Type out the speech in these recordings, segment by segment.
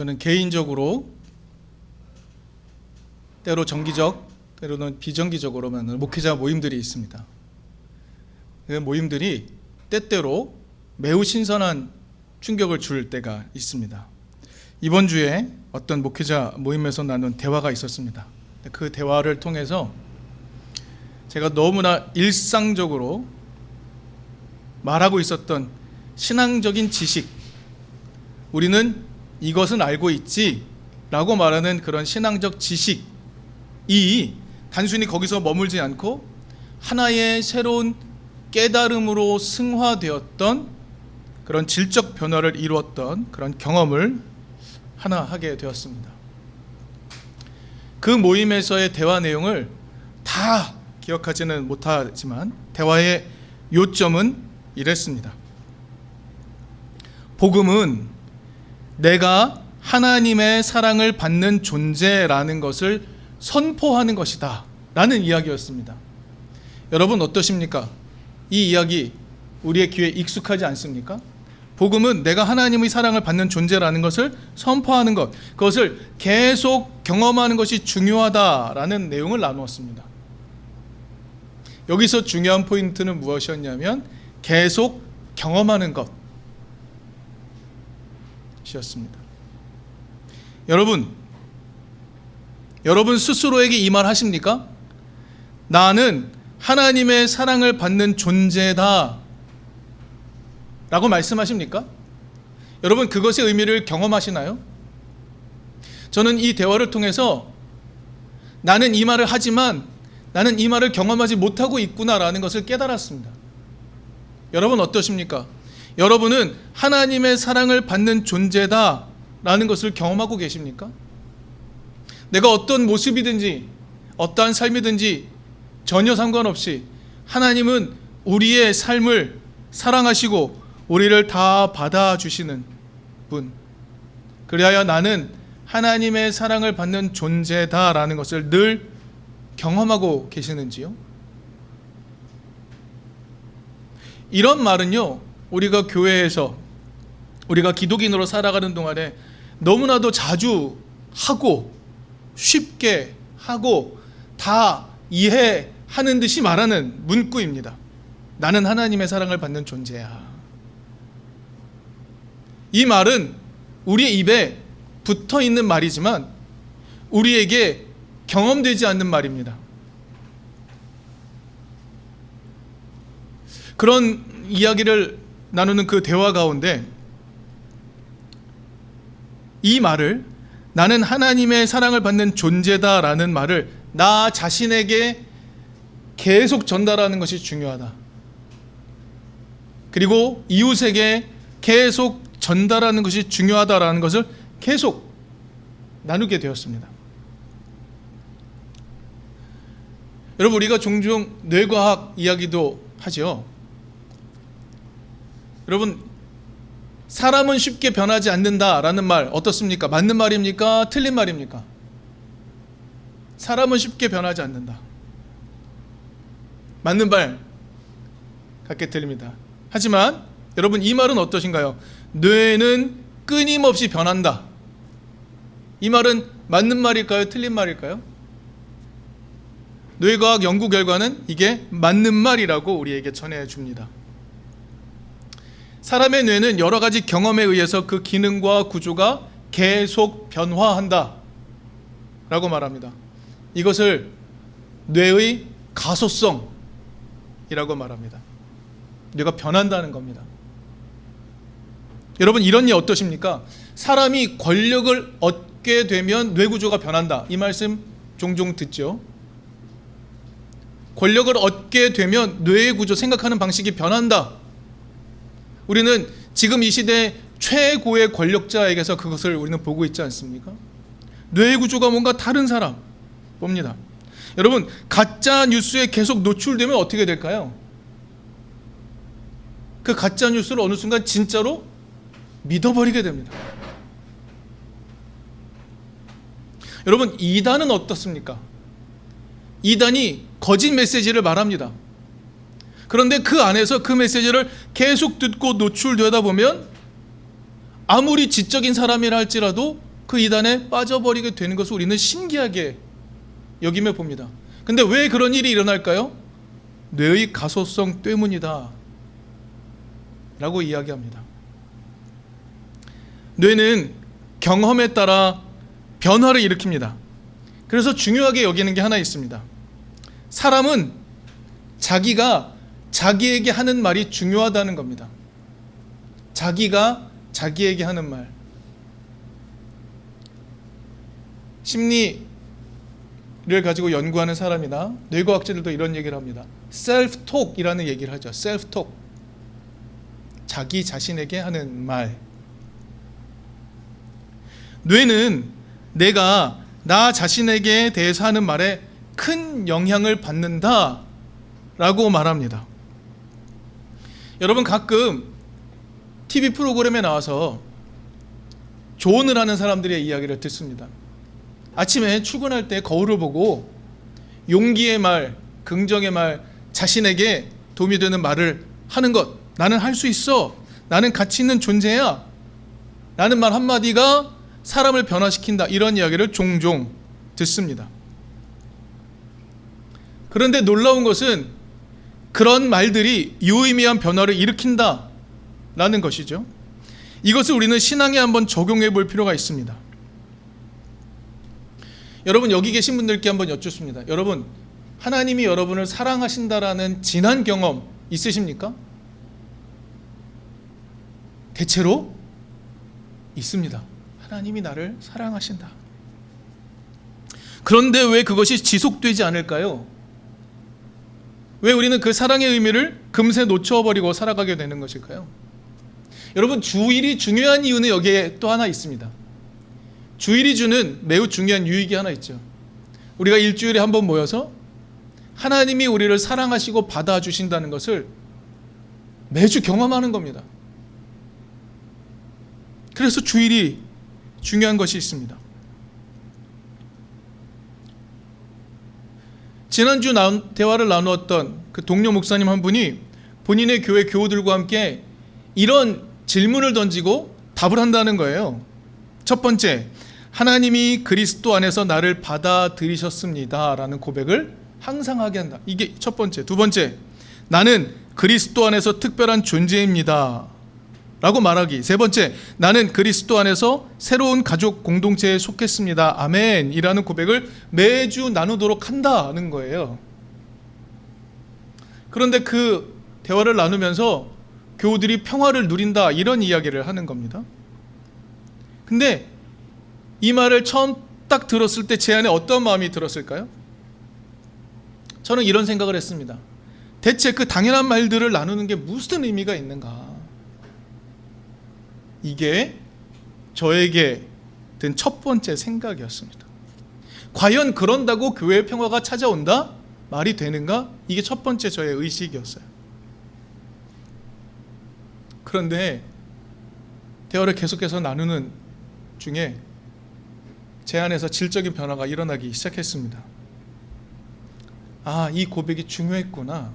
저는 개인적으로 때로 정기적, 때로는 비정기적으로 만나는 목회자 모임들이 있습니다. 그 모임들이 때때로 매우 신선한 충격을 줄 때가 있습니다. 이번 주에 어떤 목회자 모임에서 나눈 대화가 있었습니다. 그 대화를 통해서 제가 너무나 일상적으로 말하고 있었던 신앙적인 지식, 우리는 이것은 알고 있지 라고 말하는 그런 신앙적 지식이 단순히 거기서 머물지 않고 하나의 새로운 깨달음으로 승화되었던 그런 질적 변화를 이루었던 그런 경험을 하나 하게 되었습니다. 그 모임에서의 대화 내용을 다 기억하지는 못하지만 대화의 요점은 이랬습니다. 복음은 내가 하나님의 사랑을 받는 존재라는 것을 선포하는 것이다 라는 이야기였습니다. 여러분 어떠십니까? 이 이야기 우리의 귀에 익숙하지 않습니까? 복음은 내가 하나님의 사랑을 받는 존재라는 것을 선포하는 것, 그것을 계속 경험하는 것이 중요하다라는 내용을 나누었습니다. 여기서 중요한 포인트는 무엇이었냐면 계속 경험하는 것이었습니다. 여러분 스스로에게 이 말 하십니까? 나는 하나님의 사랑을 받는 존재다 라고 말씀하십니까? 여러분 그것의 의미를 경험하시나요? 저는 이 대화를 통해서 나는 이 말을 하지만 나는 이 말을 경험하지 못하고 있구나라는 것을 깨달았습니다. 여러분 어떠십니까? 여러분은 하나님의 사랑을 받는 존재다라는 것을 경험하고 계십니까? 내가 어떤 모습이든지 어떠한 삶이든지 전혀 상관없이 하나님은 우리의 삶을 사랑하시고 우리를 다 받아주시는 분, 그리하여 나는 하나님의 사랑을 받는 존재다라는 것을 늘 경험하고 계시는지요? 이런 말은요, 우리가 교회에서 우리가 기독인으로 살아가는 동안에 너무나도 자주 하고 쉽게 하고 다 이해하는 듯이 말하는 문구입니다. 나는 하나님의 사랑을 받는 존재야. 이 말은 우리의 입에 붙어 있는 말이지만 우리에게 경험되지 않는 말입니다. 그런 이야기를 나누는 그 대화 가운데 이 말을 나는 하나님의 사랑을 받는 존재다라는 말을 나 자신에게 계속 전달하는 것이 중요하다. 그리고 이웃에게 계속 전달하는 것이 중요하다라는 것을 계속 나누게 되었습니다. 여러분 우리가 종종 뇌과학 이야기도 하죠. 여러분 사람은 쉽게 변하지 않는다라는 말 어떻습니까? 맞는 말입니까? 틀린 말입니까? 사람은 쉽게 변하지 않는다. 맞는 말 같게 들립니다. 하지만 여러분 이 말은 어떠신가요? 뇌는 끊임없이 변한다. 이 말은 맞는 말일까요? 틀린 말일까요? 뇌과학 연구 결과는 이게 맞는 말이라고 우리에게 전해줍니다. 사람의 뇌는 여러 가지 경험에 의해서 그 기능과 구조가 계속 변화한다 라고 말합니다. 이것을 뇌의 가소성이라고 말합니다. 뇌가 변한다는 겁니다. 여러분 이런 일 어떠십니까? 사람이 권력을 얻게 되면 뇌 구조가 변한다. 이 말씀 종종 듣죠. 권력을 얻게 되면 뇌의 구조, 생각하는 방식이 변한다. 우리는 지금 이 시대 최고의 권력자에게서 그것을 우리는 보고 있지 않습니까? 뇌의 구조가 뭔가 다른 사람 봅니다. 여러분 가짜 뉴스에 계속 노출되면 어떻게 될까요? 그 가짜 뉴스를 어느 순간 진짜로 믿어버리게 됩니다. 여러분 이단은 어떻습니까? 이단이 거짓 메시지를 말합니다. 그런데 그 안에서 그 메시지를 계속 듣고 노출되다 보면 아무리 지적인 사람이라 할지라도 그 이단에 빠져버리게 되는 것을 우리는 신기하게 여기며 봅니다. 근데 왜 그런 일이 일어날까요? 뇌의 가소성 때문이다 라고 이야기합니다. 뇌는 경험에 따라 변화를 일으킵니다. 그래서 중요하게 여기는 게 하나 있습니다. 사람은 자기가 자기에게 하는 말이 중요하다는 겁니다. 자기가 자기에게 하는 말. 심리를 가지고 연구하는 사람이나 뇌과학자들도 이런 얘기를 합니다. 셀프-톡이라는 얘기를 하죠. 셀프-톡. 자기 자신에게 하는 말. 뇌는 내가 나 자신에게 대해서 하는 말에 큰 영향을 받는다 라고 말합니다. 여러분, 가끔 TV 프로그램에 나와서 조언을 하는 사람들의 이야기를 듣습니다. 아침에 출근할 때 거울을 보고 용기의 말, 긍정의 말, 자신에게 도움이 되는 말을 하는 것. 나는 할 수 있어. 나는 가치 있는 존재야. 라는 말 한마디가 사람을 변화시킨다. 이런 이야기를 종종 듣습니다. 그런데 놀라운 것은 그런 말들이 유의미한 변화를 일으킨다 라는 것이죠. 이것을 우리는 신앙에 한번 적용해 볼 필요가 있습니다. 여러분, 여기 계신 분들께 한번 여쭙습니다. 여러분, 하나님이 여러분을 사랑하신다라는 진한 경험 있으십니까? 대체로 있습니다. 하나님이 나를 사랑하신다. 그런데 왜 그것이 지속되지 않을까요? 왜 우리는 그 사랑의 의미를 금세 놓쳐버리고 살아가게 되는 것일까요? 여러분, 주일이 중요한 이유는 여기에 또 하나 있습니다. 주일이 주는 매우 중요한 유익이 하나 있죠. 우리가 일주일에 한 번 모여서 하나님이 우리를 사랑하시고 받아주신다는 것을 매주 경험하는 겁니다. 그래서 주일이 중요한 것이 있습니다. 지난주 대화를 나누었던 그 동료 목사님 한 분이 본인의 교회 교우들과 함께 이런 질문을 던지고 답을 한다는 거예요. 첫 번째, 하나님이 그리스도 안에서 나를 받아들이셨습니다 라는 고백을 항상 하게 한다. 이게 첫 번째. 두 번째, 나는 그리스도 안에서 특별한 존재입니다 라고 말하기. 세 번째, 나는 그리스도 안에서 새로운 가족 공동체에 속했습니다. 아멘 이라는 고백을 매주 나누도록 한다는 거예요. 그런데 그 대화를 나누면서 교우들이 평화를 누린다 이런 이야기를 하는 겁니다. 근데 이 말을 처음 딱 들었을 때 제 안에 어떤 마음이 들었을까요? 저는 이런 생각을 했습니다. 대체 그 당연한 말들을 나누는 게 무슨 의미가 있는가? 이게 저에게 든 첫 번째 생각이었습니다. 과연 그런다고 교회의 평화가 찾아온다? 말이 되는가? 이게 첫 번째 저의 의식이었어요. 그런데 대화를 계속해서 나누는 중에 제 안에서 질적인 변화가 일어나기 시작했습니다. 아, 이 고백이 중요했구나.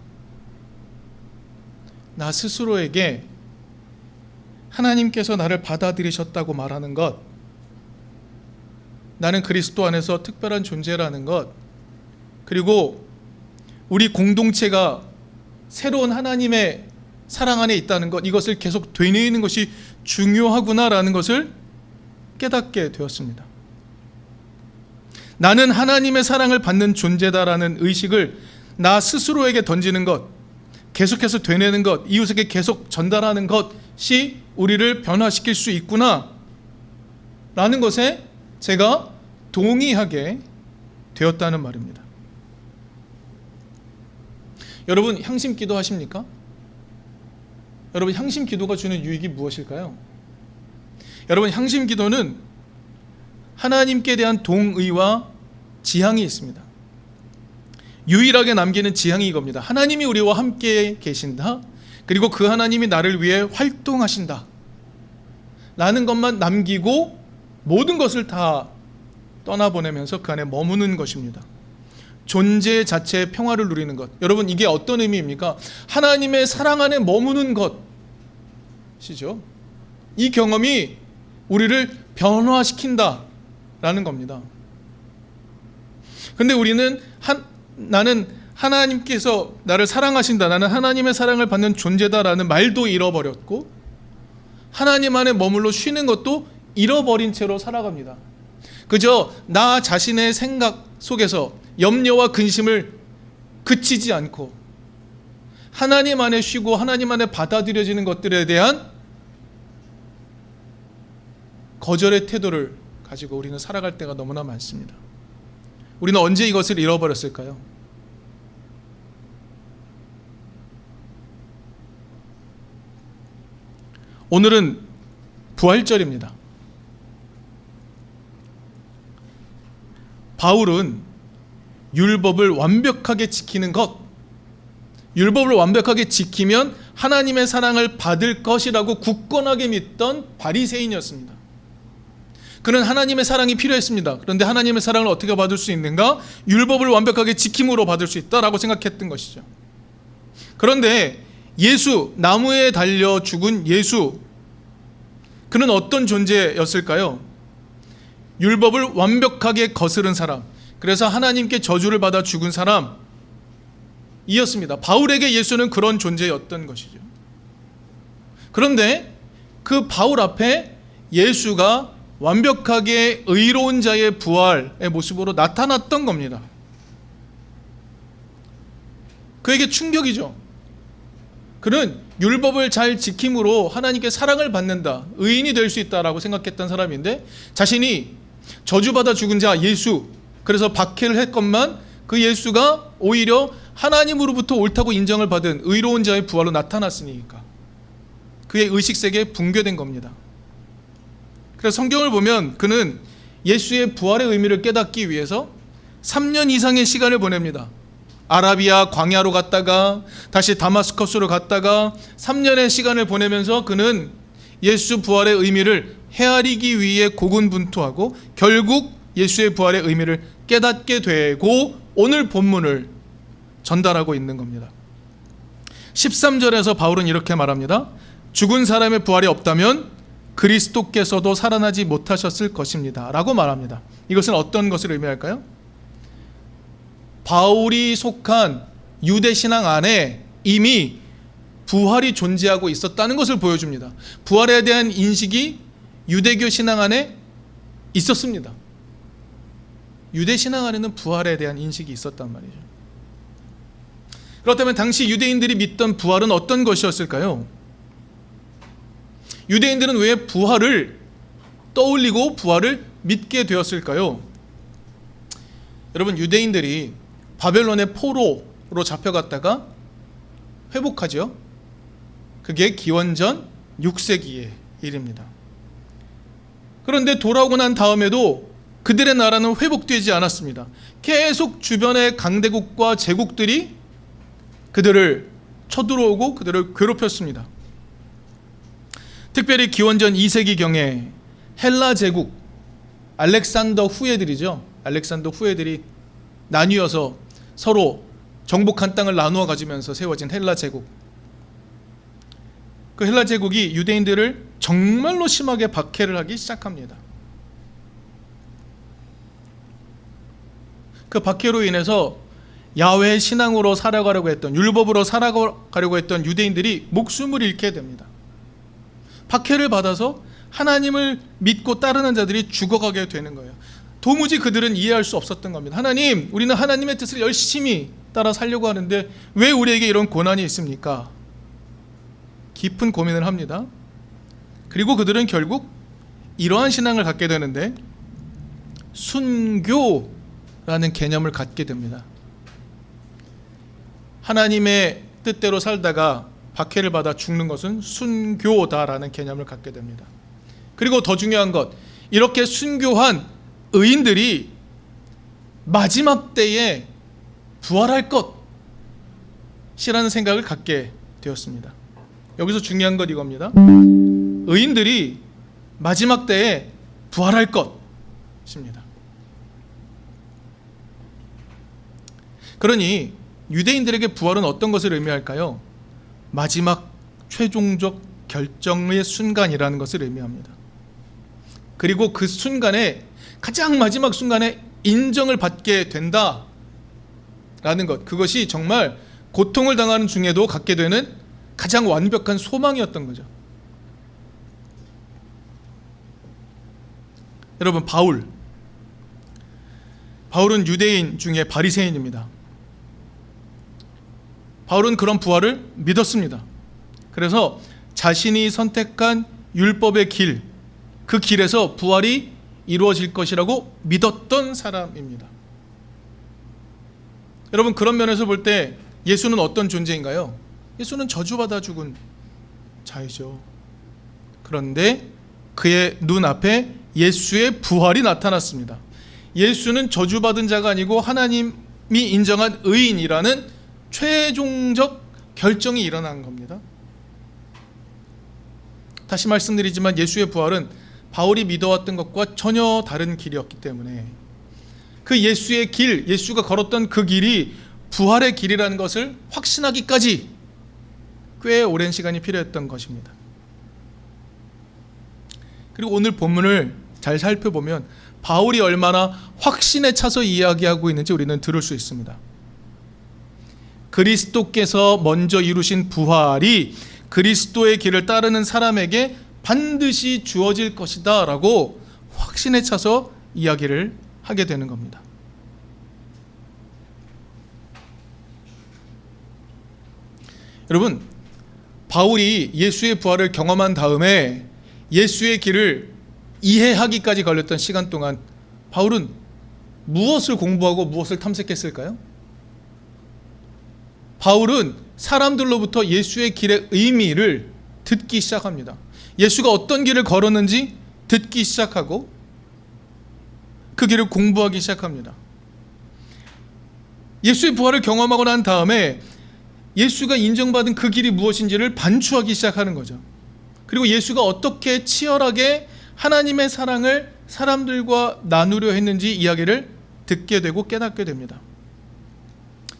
나 스스로에게 하나님께서 나를 받아들이셨다고 말하는 것, 나는 그리스도 안에서 특별한 존재라는 것, 그리고 우리 공동체가 새로운 하나님의 사랑 안에 있다는 것, 이것을 계속 되뇌이는 것이 중요하구나라는 것을 깨닫게 되었습니다. 나는 하나님의 사랑을 받는 존재다라는 의식을 나 스스로에게 던지는 것, 계속해서 되뇌는 것, 이웃에게 계속 전달하는 것이 우리를 변화시킬 수 있구나 라는 것에 제가 동의하게 되었다는 말입니다. 여러분, 향심 기도 하십니까? 여러분, 향심 기도가 주는 유익이 무엇일까요? 여러분, 향심 기도는 하나님께 대한 동의와 지향이 있습니다. 유일하게 남기는 지향이 이겁니다. 하나님이 우리와 함께 계신다. 그리고 그 하나님이 나를 위해 활동하신다 라는 것만 남기고 모든 것을 다 떠나보내면서 그 안에 머무는 것입니다. 존재 자체의 평화를 누리는 것. 여러분, 이게 어떤 의미입니까? 하나님의 사랑 안에 머무는 것이죠. 이 경험이 우리를 변화시킨다라는 겁니다. 그런데 우리는 나는 하나님께서 나를 사랑하신다, 나는 하나님의 사랑을 받는 존재다라는 말도 잃어버렸고 하나님 안에 머물러 쉬는 것도 잃어버린 채로 살아갑니다. 그저 나 자신의 생각 속에서 염려와 근심을 그치지 않고 하나님 안에 쉬고 하나님 안에 받아들여지는 것들에 대한 거절의 태도를 가지고 우리는 살아갈 때가 너무나 많습니다. 우리는 언제 이것을 잃어버렸을까요? 오늘은 부활절입니다. 바울은 율법을 완벽하게 지키는 것, 율법을 완벽하게 지키면 하나님의 사랑을 받을 것이라고 굳건하게 믿던 바리새인이었습니다. 그는 하나님의 사랑이 필요했습니다. 그런데 하나님의 사랑을 어떻게 받을 수 있는가? 율법을 완벽하게 지킴으로 받을 수 있다라고 생각했던 것이죠. 그런데 예수, 나무에 달려 죽은 예수, 그는 어떤 존재였을까요? 율법을 완벽하게 거스른 사람, 그래서 하나님께 저주를 받아 죽은 사람이었습니다. 바울에게 예수는 그런 존재였던 것이죠. 그런데 그 바울 앞에 예수가 완벽하게 의로운 자의 부활의 모습으로 나타났던 겁니다. 그에게 충격이죠. 그는 율법을 잘 지킴으로 하나님께 사랑을 받는다, 의인이 될 수 있다라고 생각했던 사람인데 자신이 저주받아 죽은 자 예수, 그래서 박해를 했건만 그 예수가 오히려 하나님으로부터 옳다고 인정을 받은 의로운 자의 부활로 나타났으니까 그의 의식세계에 붕괴된 겁니다. 그래서 성경을 보면 그는 예수의 부활의 의미를 깨닫기 위해서 3년 이상의 시간을 보냅니다. 아라비아 광야로 갔다가 다시 다마스커스로 갔다가 3년의 시간을 보내면서 그는 예수 부활의 의미를 헤아리기 위해 고군분투하고 결국 예수의 부활의 의미를 깨닫게 되고 오늘 본문을 전달하고 있는 겁니다. 13절에서 바울은 이렇게 말합니다. 죽은 사람의 부활이 없다면 그리스도께서도 살아나지 못하셨을 것입니다 라고 말합니다. 이것은 어떤 것을 의미할까요? 바울이 속한 유대신앙 안에 이미 부활이 존재하고 있었다는 것을 보여줍니다. 부활에 대한 인식이 유대교 신앙 안에 있었습니다. 유대 신앙 안에는 부활에 대한 인식이 있었단 말이죠. 그렇다면 당시 유대인들이 믿던 부활은 어떤 것이었을까요? 유대인들은 왜 부활을 떠올리고 부활을 믿게 되었을까요? 여러분, 유대인들이 바벨론의 포로로 잡혀갔다가 회복하죠. 그게 기원전 6세기의 일입니다. 그런데 돌아오고 난 다음에도 그들의 나라는 회복되지 않았습니다. 계속 주변의 강대국과 제국들이 그들을 쳐들어오고 그들을 괴롭혔습니다. 특별히 기원전 2세기경에 헬라 제국, 알렉산더 후예들이죠. 알렉산더 후예들이 나뉘어서 서로 정복한 땅을 나누어 가지면서 세워진 헬라 제국. 그 헬라 제국이 유대인들을 정말로 심하게 박해를 하기 시작합니다. 그 박해로 인해서 야훼 신앙으로 살아가려고 했던, 율법으로 살아가려고 했던 유대인들이 목숨을 잃게 됩니다. 박해를 받아서 하나님을 믿고 따르는 자들이 죽어가게 되는 거예요. 도무지 그들은 이해할 수 없었던 겁니다. 하나님, 우리는 하나님의 뜻을 열심히 따라 살려고 하는데 왜 우리에게 이런 고난이 있습니까? 깊은 고민을 합니다. 그리고 그들은 결국 이러한 신앙을 갖게 되는데 순교라는 개념을 갖게 됩니다. 하나님의 뜻대로 살다가 박해를 받아 죽는 것은 순교다라는 개념을 갖게 됩니다. 그리고 더 중요한 것, 이렇게 순교한 의인들이 마지막 때에 부활할 것이라는 생각을 갖게 되었습니다. 여기서 중요한 것 이겁니다. 의인들이 마지막 때에 부활할 것입니다. 그러니 유대인들에게 부활은 어떤 것을 의미할까요? 마지막 최종적 결정의 순간이라는 것을 의미합니다. 그리고 그 순간에, 가장 마지막 순간에 인정을 받게 된다라는 것, 그것이 정말 고통을 당하는 중에도 갖게 되는 가장 완벽한 소망이었던 거죠. 여러분, 바울은 유대인 중에 바리새인입니다. 바울은 그런 부활을 믿었습니다. 그래서 자신이 선택한 율법의 길, 그 길에서 부활이 이루어질 것이라고 믿었던 사람입니다. 여러분, 그런 면에서 볼 때 예수는 어떤 존재인가요? 예수는 저주받아 죽은 자이죠. 그런데 그의 눈앞에 예수의 부활이 나타났습니다. 예수는 저주받은 자가 아니고 하나님이 인정한 의인이라는 최종적 결정이 일어난 겁니다. 다시 말씀드리지만 예수의 부활은 바울이 믿어왔던 것과 전혀 다른 길이었기 때문에 그 예수의 길, 예수가 걸었던 그 길이 부활의 길이라는 것을 확신하기까지 꽤 오랜 시간이 필요했던 것입니다. 그리고 오늘 본문을 잘 살펴보면 바울이 얼마나 확신에 차서 이야기하고 있는지 우리는 들을 수 있습니다. 그리스도께서 먼저 이루신 부활이 그리스도의 길을 따르는 사람에게 반드시 주어질 것이다 라고 확신에 차서 이야기를 하게 되는 겁니다. 여러분, 바울이 예수의 부활을 경험한 다음에 예수의 길을 이해하기까지 걸렸던 시간 동안 바울은 무엇을 공부하고 무엇을 탐색했을까요? 바울은 사람들로부터 예수의 길의 의미를 듣기 시작합니다. 예수가 어떤 길을 걸었는지 듣기 시작하고 그 길을 공부하기 시작합니다. 예수의 부활을 경험하고 난 다음에 예수가 인정받은 그 길이 무엇인지를 반추하기 시작하는 거죠. 그리고 예수가 어떻게 치열하게 하나님의 사랑을 사람들과 나누려 했는지 이야기를 듣게 되고 깨닫게 됩니다.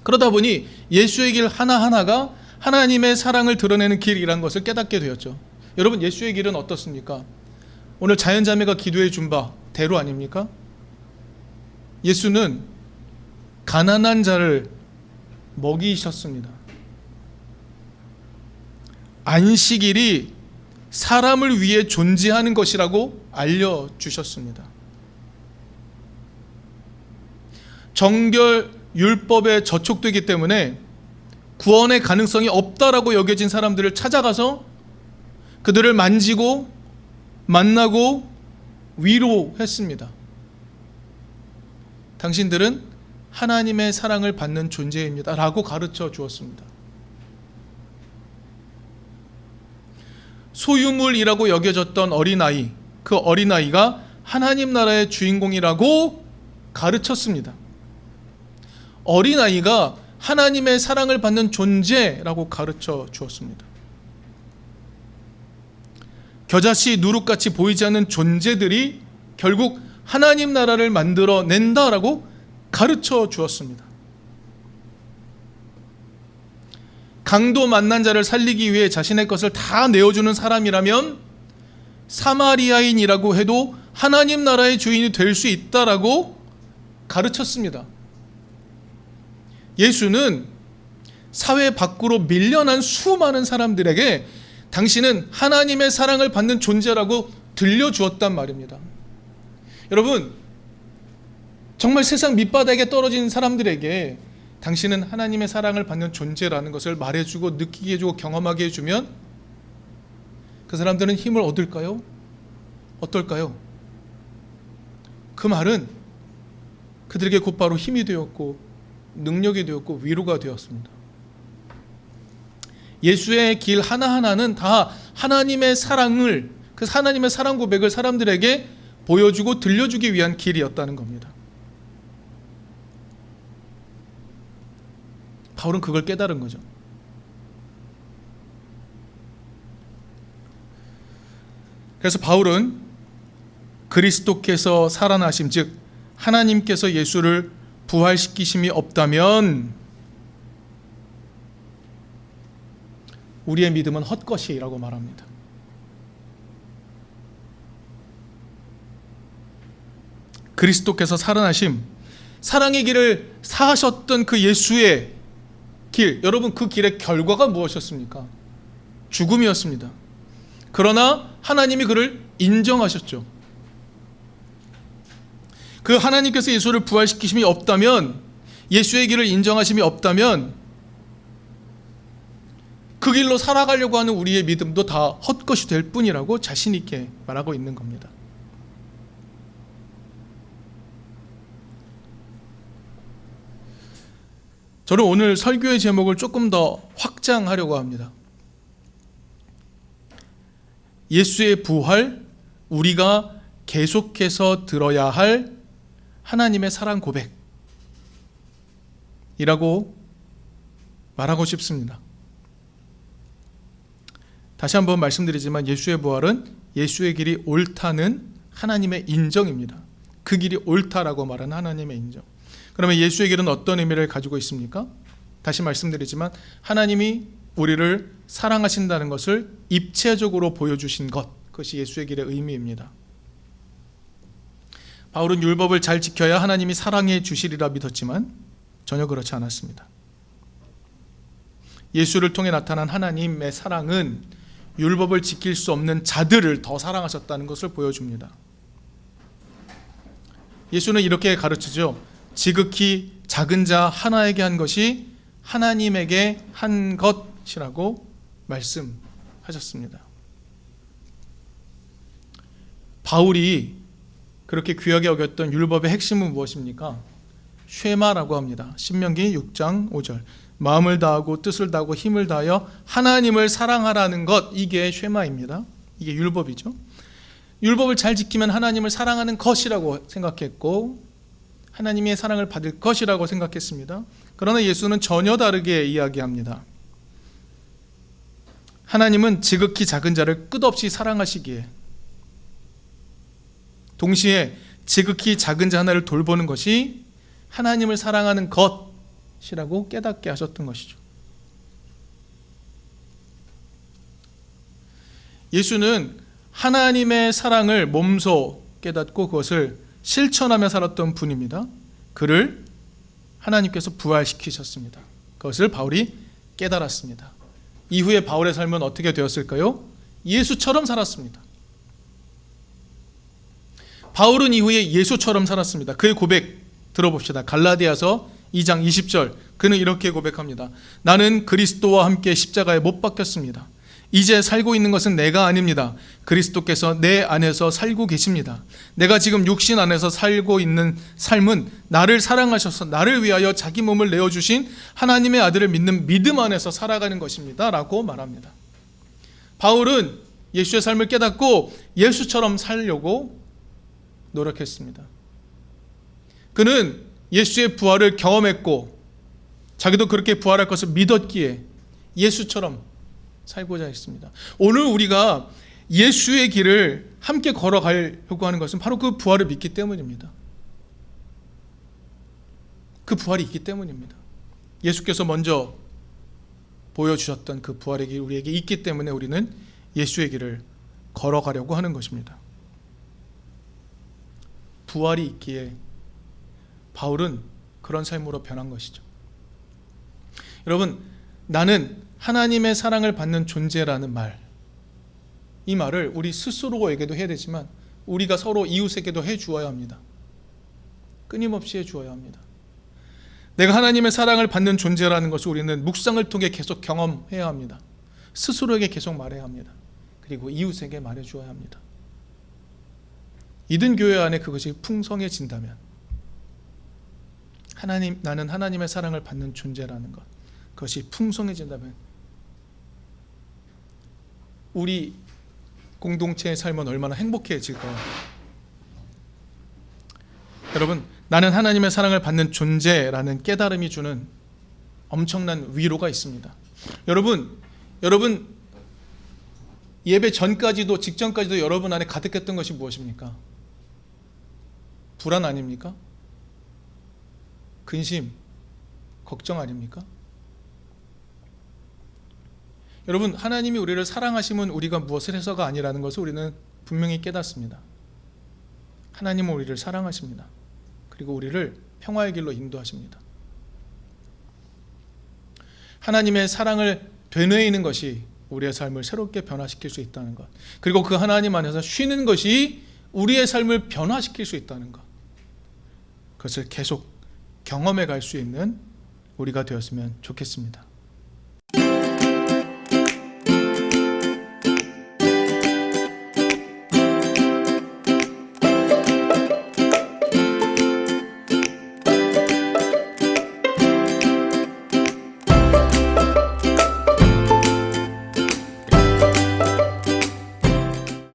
그러다 보니 예수의 길 하나하나가 하나님의 사랑을 드러내는 길이라는 것을 깨닫게 되었죠. 여러분, 예수의 길은 어떻습니까? 오늘 자연자매가 기도해 준 바 대로 아닙니까? 예수는 가난한 자를 먹이셨습니다. 안식일이 사람을 위해 존재하는 것이라고 알려주셨습니다. 정결 율법에 저촉되기 때문에 구원의 가능성이 없다라고 여겨진 사람들을 찾아가서 그들을 만지고 만나고 위로했습니다. 당신들은 하나님의 사랑을 받는 존재입니다 라고 가르쳐 주었습니다. 소유물이라고 여겨졌던 어린아이, 그 어린아이가 하나님 나라의 주인공이라고 가르쳤습니다. 어린아이가 하나님의 사랑을 받는 존재라고 가르쳐 주었습니다. 겨자씨 누룩같이 보이지 않는 존재들이 결국 하나님 나라를 만들어낸다라고 가르쳐 주었습니다. 강도 만난 자를 살리기 위해 자신의 것을 다 내어주는 사람이라면 사마리아인이라고 해도 하나님 나라의 주인이 될 수 있다라고 가르쳤습니다. 예수는 사회 밖으로 밀려난 수많은 사람들에게 당신은 하나님의 사랑을 받는 존재라고 들려주었단 말입니다. 여러분, 정말 세상 밑바닥에 떨어진 사람들에게 당신은 하나님의 사랑을 받는 존재라는 것을 말해주고 느끼게 해주고 경험하게 해주면 그 사람들은 힘을 얻을까요? 어떨까요? 그 말은 그들에게 곧바로 힘이 되었고 능력이 되었고 위로가 되었습니다. 예수의 길 하나하나는 다 하나님의 사랑을, 그 하나님의 사랑 고백을 사람들에게 보여주고 들려주기 위한 길이었다는 겁니다. 바울은 그걸 깨달은 거죠. 그래서 바울은 그리스도께서 살아나심, 즉 하나님께서 예수를 부활시키심이 없다면 우리의 믿음은 헛것이라고 말합니다. 그리스도께서 살아나심, 사랑의 길을 사하셨던 그 예수의 길, 여러분 그 길의 결과가 무엇이었습니까? 죽음이었습니다. 그러나 하나님이 그를 인정하셨죠. 그 하나님께서 예수를 부활시키심이 없다면, 예수의 길을 인정하심이 없다면 그 길로 살아가려고 하는 우리의 믿음도 다 헛것이 될 뿐이라고 자신 있게 말하고 있는 겁니다. 저는 오늘 설교의 제목을 조금 더 확장하려고 합니다. 예수의 부활, 우리가 계속해서 들어야 할 하나님의 사랑 고백이라고 말하고 싶습니다. 다시 한번 말씀드리지만 예수의 부활은 예수의 길이 옳다는 하나님의 인정입니다. 그 길이 옳다라고 말하는 하나님의 인정. 그러면 예수의 길은 어떤 의미를 가지고 있습니까? 다시 말씀드리지만 하나님이 우리를 사랑하신다는 것을 입체적으로 보여주신 것, 그것이 예수의 길의 의미입니다. 바울은 율법을 잘 지켜야 하나님이 사랑해 주시리라 믿었지만 전혀 그렇지 않았습니다. 예수를 통해 나타난 하나님의 사랑은 율법을 지킬 수 없는 자들을 더 사랑하셨다는 것을 보여줍니다. 예수는 이렇게 가르치죠. 지극히 작은 자 하나에게 한 것이 하나님에게 한 것이라고 말씀하셨습니다. 바울이 그렇게 귀하게 여겼던 율법의 핵심은 무엇입니까? 쉐마라고 합니다. 신명기 6장 5절. 마음을 다하고 뜻을 다하고 힘을 다하여 하나님을 사랑하라는 것, 이게 쉐마입니다. 이게 율법이죠. 율법을 잘 지키면 하나님을 사랑하는 것이라고 생각했고 하나님의 사랑을 받을 것이라고 생각했습니다. 그러나 예수는 전혀 다르게 이야기합니다. 하나님은 지극히 작은 자를 끝없이 사랑하시기에 동시에 지극히 작은 자 하나를 돌보는 것이 하나님을 사랑하는 것이라고 깨닫게 하셨던 것이죠. 예수는 하나님의 사랑을 몸소 깨닫고 그것을 실천하며 살았던 분입니다. 그를 하나님께서 부활시키셨습니다. 그것을 바울이 깨달았습니다. 이후에 바울의 삶은 어떻게 되었을까요? 예수처럼 살았습니다. 바울은 이후에 예수처럼 살았습니다. 그의 고백 들어봅시다. 갈라디아서 2장 20절. 그는 이렇게 고백합니다. 나는 그리스도와 함께 십자가에 못 박혔습니다. 이제 살고 있는 것은 내가 아닙니다. 그리스도께서 내 안에서 살고 계십니다. 내가 지금 육신 안에서 살고 있는 삶은 나를 사랑하셔서 나를 위하여 자기 몸을 내어주신 하나님의 아들을 믿는 믿음 안에서 살아가는 것입니다 라고 말합니다. 바울은 예수의 삶을 깨닫고 예수처럼 살려고 노력했습니다. 그는 예수의 부활을 경험했고 자기도 그렇게 부활할 것을 믿었기에 예수처럼 살고자 했습니다. 오늘 우리가 예수의 길을 함께 걸어가려고 하는 것은 바로 그 부활을 믿기 때문입니다. 그 부활이 있기 때문입니다. 예수께서 먼저 보여주셨던 그 부활의 길 우리에게 있기 때문에 우리는 예수의 길을 걸어가려고 하는 것입니다. 부활이 있기에 바울은 그런 삶으로 변한 것이죠. 여러분, 나는 하나님의 사랑을 받는 존재라는 말, 이 말을 우리 스스로에게도 해야 되지만 우리가 서로 이웃에게도 해주어야 합니다. 끊임없이 해주어야 합니다. 내가 하나님의 사랑을 받는 존재라는 것을 우리는 묵상을 통해 계속 경험해야 합니다. 스스로에게 계속 말해야 합니다. 그리고 이웃에게 말해주어야 합니다. 이든 교회 안에 그것이 풍성해진다면 나는 하나님의 사랑을 받는 존재라는 것, 그것이 풍성해진다면 우리 공동체의 삶은 얼마나 행복해질까요? 여러분, 나는 하나님의 사랑을 받는 존재라는 깨달음이 주는 엄청난 위로가 있습니다. 여러분 예배 전까지도 직전까지도 여러분 안에 가득했던 것이 무엇입니까? 불안 아닙니까? 근심, 걱정 아닙니까? 여러분, 하나님이 우리를 사랑하심은 우리가 무엇을 해서가 아니라는 것을 우리는 분명히 깨닫습니다. 하나님은 우리를 사랑하십니다. 그리고 우리를 평화의 길로 인도하십니다. 하나님의 사랑을 되뇌이는 것이 우리의 삶을 새롭게 변화시킬 수 있다는 것, 그리고 그 하나님 안에서 쉬는 것이 우리의 삶을 변화시킬 수 있다는 것, 그것을 계속 경험해 갈 수 있는 우리가 되었으면 좋겠습니다.